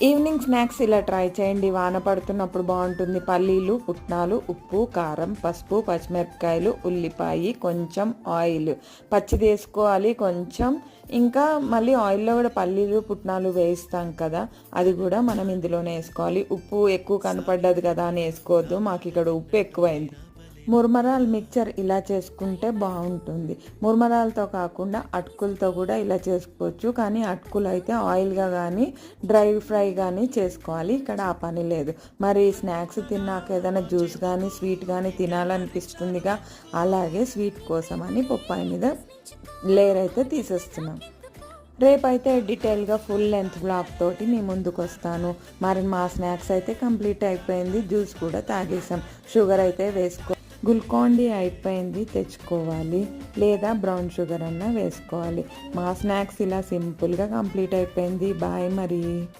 Evening snacks ఇలా try చేయండి. వాన పడుతున్నప్పుడు బాగుంటుంది. పల్లీలు, పుట్నాలు, ఉప్పు, కారం, పసుపు, పచ్చిమిరపకాయలు, ఉల్లిపాయ, కొంచెం ఆయిల్, పచ్చిది వేసుకోవాలి కొంచెం. ఇంకా మళ్ళీ ఆయిల్లో కూడా పల్లీలు, పుట్నాలు వేస్తాం కదా, అది కూడా మనం ఇందులోనే వేసుకోవాలి. ఉప్పు ఎక్కువ కనపడ్డది కదా అని వేసుకోవద్దు, మాకు ఇక్కడ ఉప్పు ఎక్కువైంది. మురమరాలు మిక్చర్ ఇలా చేసుకుంటే బాగుంటుంది. మురమరాలతో కాకుండా అటుకులతో కూడా ఇలా చేసుకోవచ్చు, కానీ అటుకులు అయితే ఆయిల్గా కానీ డ్రై ఫ్రై కానీ చేసుకోవాలి. ఇక్కడ ఆ పని లేదు. మరి స్నాక్స్ తిన్నాక ఏదైనా జ్యూస్ కానీ స్వీట్ కానీ తినాలనిపిస్తుందిగా, అలాగే స్వీట్ కోసం అని పప్పాయి మీద లేయర్ అయితే తీసేస్తున్నాం. రేపైతే డీటెయిల్గా ఫుల్ లెంత్ బ్లాగ్ తోటి మీ ముందుకు వస్తాను. మరి మా స్నాక్స్ అయితే కంప్లీట్ అయిపోయింది. జ్యూస్ కూడా తాగేసాం. షుగర్ అయితే వేసుకో, గ్లూకాన్-డి అయిపోయింది, తెచ్చుకోవాలి, లేదా బ్రౌన్ షుగర్ అన్నా వేసుకోవాలి. మా స్నాక్స్ ఇలా సింపుల్గా కంప్లీట్ అయిపోయింది. బాయ్ మరి.